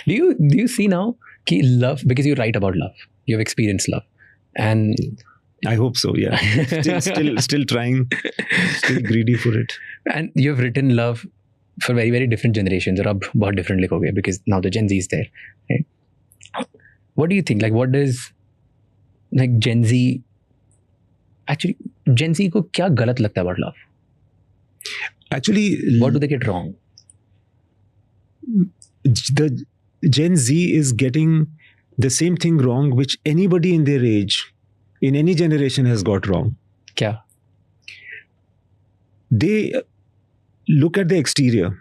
Do you see now कि love, because you write about love, you have experienced love, and I hope so, yeah. Still trying, still greedy for it. And you have written love for very very different generations, और अब बहुत different लिखोगे because now the Gen Z is there, right? What do you think, like what does like Gen Z को क्या गलत लगता है about love? Actually, what do they get wrong? The Gen Z is getting the same thing wrong which anybody in their age, in any generation, has got wrong. क्या? They look at the exterior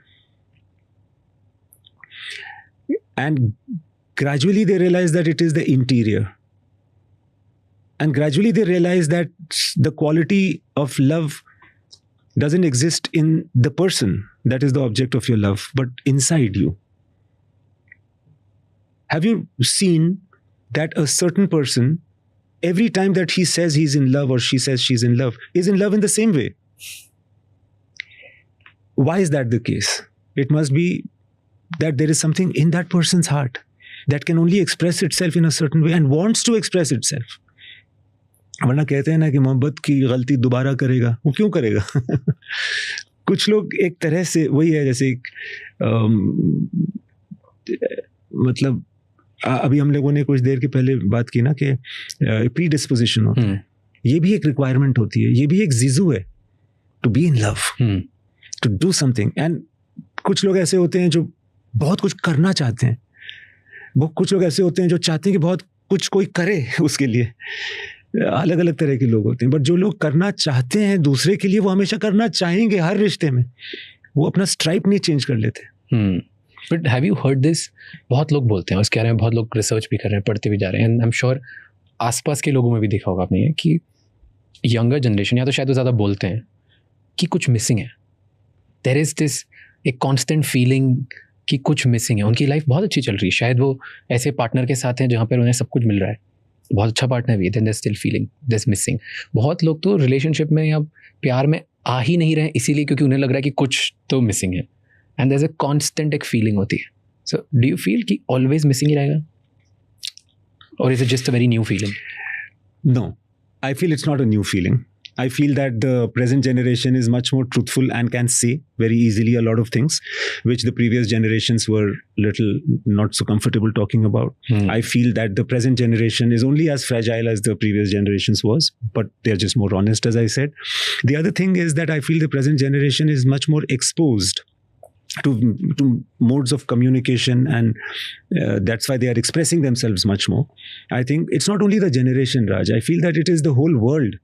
and gradually they realize that it is the interior. And gradually they realize that the quality of love doesn't exist in the person that is the object of your love, but inside you. Have you seen that a certain person, every time that he says he's in love or she says she's in love, is in love in the same way? Why is that the case? It must be that there is something in that person's heart that can only express itself in a certain way and wants to express itself. वरना कहते हैं ना कि मोहब्बत की गलती दोबारा करेगा, वो क्यों करेगा? कुछ लोग एक तरह से वही है, जैसे मतलब अभी हम लोगों ने कुछ देर के पहले बात की ना कि प्री डिस्पोजिशन होता है, ये भी एक रिक्वायरमेंट होती है, ये भी एक जीजू है, to be in love, to do something. And कुछ लोग ऐसे होते हैं जो बहुत कुछ करना चाहते हैं, वो कुछ लोग ऐसे होते हैं जो चाहते हैं कि बहुत कुछ कोई करे उसके लिए. अलग अलग तरह के लोग होते हैं, बट जो लोग करना चाहते हैं दूसरे के लिए, वो हमेशा करना चाहेंगे हर रिश्ते में, वो अपना स्ट्राइप नहीं चेंज कर लेते. But have you heard this? बहुत लोग बोलते हैं, उसके बारे में बहुत लोग रिसर्च भी कर रहे हैं, पढ़ते भी जा रहे हैं, एंड आई एम श्योर आसपास के लोगों में भी देखा होगा आपने कि यंगर जनरेशन, या तो शायद वो ज़्यादा बोलते हैं कि कुछ मिसिंग है. देयर इज़ दिस एक कॉन्स्टेंट फीलिंग कि कुछ मिसिंग है. उनकी लाइफ बहुत अच्छी चल रही है, शायद वो ऐसे पार्टनर के साथ हैं जहाँ पर उन्हें सब कुछ मिल रहा है, बहुत अच्छा पार्टनर भी है, then there still feeling this missing. बहुत लोग तो रिलेशनशिप में या प्यार में आ ही नहीं रहे इसीलिए क्योंकि उन्हें लग रहा है कि कुछ तो मिसिंग है, and there is a constant एक फीलिंग होती है. सो डू यू फील कि ऑलवेज मिसिंग ही रहेगा, और is it just a very new feeling? No, I feel it's not a new feeling. I feel that the present generation is much more truthful and can say very easily a lot of things which the previous generations were little not so comfortable talking about. I feel that the present generation is only as fragile as the previous generations was, but they're just more honest, as I said. The other thing is that I feel the present generation is much more exposed to modes of communication, and that's why they are expressing themselves much more. I think it's not only the generation, Raj. I feel that it is the whole world.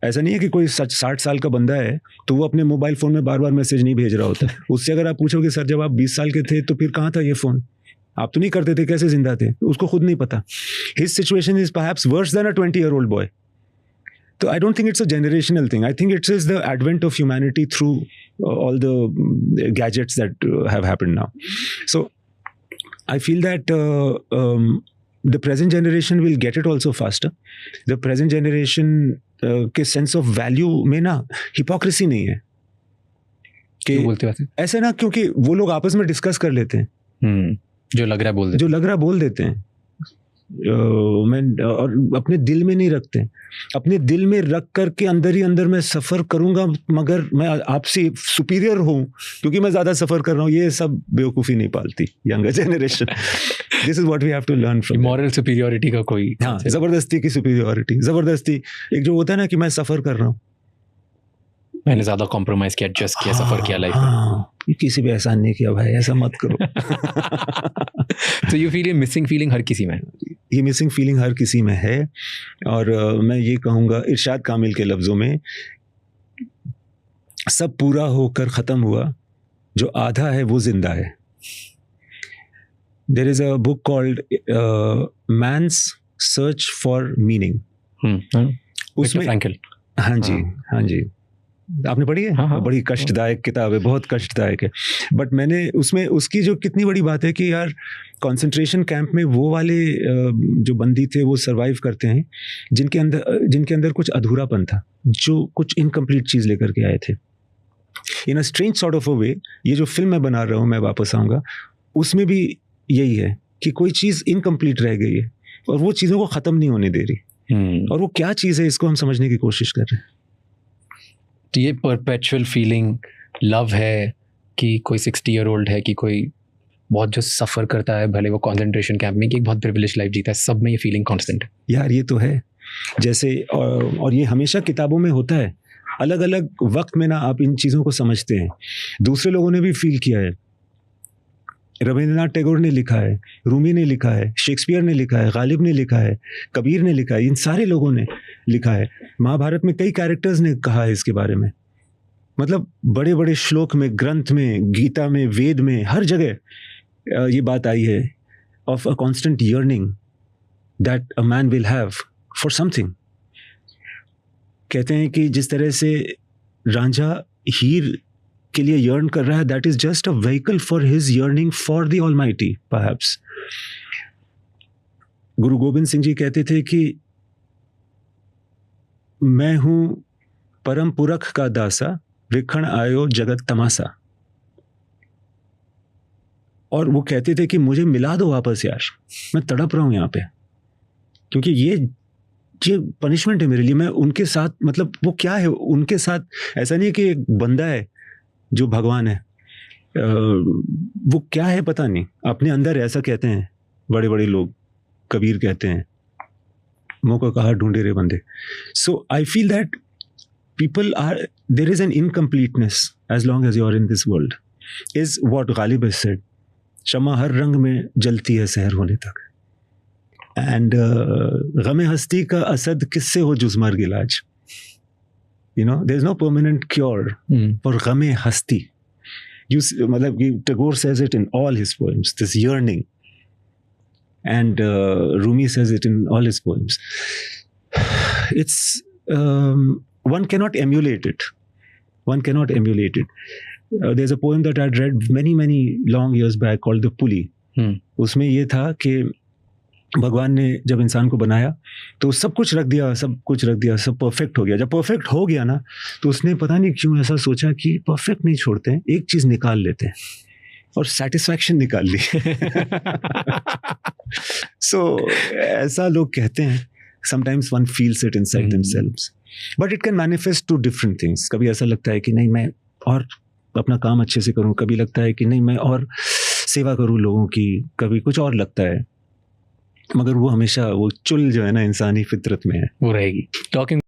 ऐसा नहीं है कि कोई 60 साल का बंदा है तो वो अपने मोबाइल फ़ोन में बार बार मैसेज नहीं भेज रहा होता है. उससे अगर आप पूछोगे सर जब आप 20 साल के थे तो फिर कहाँ था ये फ़ोन, आप तो नहीं करते थे, कैसे जिंदा थे, उसको खुद नहीं पता. His situation is perhaps worse than a 20-year-old boy. तो I don't think it's a generational thing. I think it's is the advent of humanity through all the gadgets that have happened now. So I feel that the present generation will get it also faster. The present generation के sense of value में ना hypocrisy नहीं है कि बोलते हैं ऐसे ना, क्योंकि वो लोग आपस में डिस्कस कर लेते हैं, जो लग रहा है बोल देते हैं. और अपने दिल में नहीं रखते. अपने दिल में रख करके अंदर ही अंदर मैं सफ़र करूंगा मगर मैं आपसे सुपीरियर हूँ क्योंकि मैं ज़्यादा सफ़र कर रहा हूँ, ये सब बेवकूफ़ी नहीं पालती younger generation. This is what we have to learn from. Moral superiority का कोई, हाँ, ज़बरदस्ती की सुपीरियरिटी, ज़बरदस्ती एक जो होता है ना कि मैं सफ़र कर रहा हूँ, मैंने ज़्यादा कॉम्प्रोमाइज़ किया, एडजस्ट किया, सफ़र किया लाइफ में. किसी भी एहसान नहीं किया भाई, ऐसा मत करो. तो यू फील ये मिसिंग फीलिंग हर किसी में, ये मिसिंग फीलिंग हर किसी में है. और मैं ये कहूँगा इरशाद कामिल के लफ्ज़ों में, सब पूरा होकर ख़त्म हुआ, जो आधा है वो जिंदा है. There is a book called Man's Search for Meaning. उसमें फ्रैंकल. हाँ जी, आपने पढ़ी है? हाँ. बड़ी कष्टदायक किताब है, बहुत कष्टदायक है. बट मैंने उसमें उसकी जो कितनी बड़ी बात है कि यार कंसंट्रेशन कैंप में वो वाले जो बंदी थे वो सरवाइव करते हैं जिनके अंदर कुछ अधूरापन था, जो कुछ इनकम्प्लीट चीज़ लेकर के आए थे. In a strange sort of a way, ये जो फिल्म मैं बना रहा हूँ, मैं वापस आऊँगा, उसमें भी यही है कि कोई चीज़ इनकम्प्लीट रह गई है और वो चीज़ों को ख़त्म नहीं होने दे रही, और वो क्या चीज़ है इसको हम समझने की कोशिश कर रहे हैं। तो ये परपेचुअल फीलिंग लव है कि कोई 60-year-old है कि कोई बहुत जो सफ़र करता है, भले वो कॉन्सेंट्रेशन कैंप में, कि एक बहुत प्रिविलेज लाइफ जीता है, सब में ये फीलिंग कांस्टेंट है। यार ये तो है, जैसे और ये हमेशा किताबों में होता है, अलग अलग वक्त में ना आप इन चीज़ों को समझते हैं। दूसरे लोगों ने भी फील किया है, रविंद्रनाथ टैगोर ने लिखा है, रूमी ने लिखा है, शेक्सपियर ने लिखा है, गालिब ने लिखा है, कबीर ने लिखा है, इन सारे लोगों ने लिखा है। महाभारत में कई कैरेक्टर्स ने कहा है इसके बारे में, मतलब बड़े बड़े श्लोक में, ग्रंथ में, गीता में, वेद में, हर जगह ये बात आई है of a constant yearning that a man will have for something. कहते हैं कि जिस तरह से रांझा हीर के लिए यर्न कर रहा है, that is just a vehicle for his yearning for the almighty perhaps. गुरु गोविंद सिंह जी कहते थे कि मैं हूं परम पुरख का दासा, विखण आयो जगत तमासा। और वो कहते थे कि मुझे मिला दो वापस यार, मैं तड़प रहा हूं यहाँ पे, क्योंकि ये पनिशमेंट है मेरे लिए। मैं उनके साथ, मतलब वो क्या है उनके साथ, ऐसा नहीं है कि एक बंदा है जो भगवान है, वो क्या है पता नहीं, अपने अंदर है, ऐसा कहते हैं बड़े बड़े लोग, कबीर कहते हैं, मुँह को कहा ढूंढे रे बंदे। So I feel that people are, there is an incompleteness as long as you are in this world, is what Ghalib has said. शमा हर रंग में जलती है सहर होने तक, एंड गमे हस्ती का असद किससे हो जुज़मर गिलाज। you know, there is no permanent cure for गमे हस्ती। मतलब Tagore says it in all his poems, this yearning, and Rumi says it in all his poems. It's one cannot emulate it. One cannot emulate it. There's a poem that I'd read many long years back called The Pulley. उसमें ये था कि भगवान ने जब इंसान को बनाया तो सब कुछ रख दिया, सब परफेक्ट हो गया। जब परफेक्ट हो गया ना, तो उसने पता नहीं क्यों ऐसा सोचा कि परफेक्ट नहीं छोड़ते हैं, एक चीज़ निकाल लेते हैं, और सेटिस्फैक्शन निकाल ली। So ऐसा लोग कहते हैं, sometimes one feels it inside themselves, but it can manifest to different things. कभी ऐसा लगता है कि नहीं मैं और अपना काम अच्छे से करूं, कभी लगता है कि नहीं मैं और सेवा करूं लोगों की, कभी कुछ और लगता है, मगर वो हमेशा वो चुल जो है ना इंसानी फितरत में है, वो रहेगी। टॉकिंग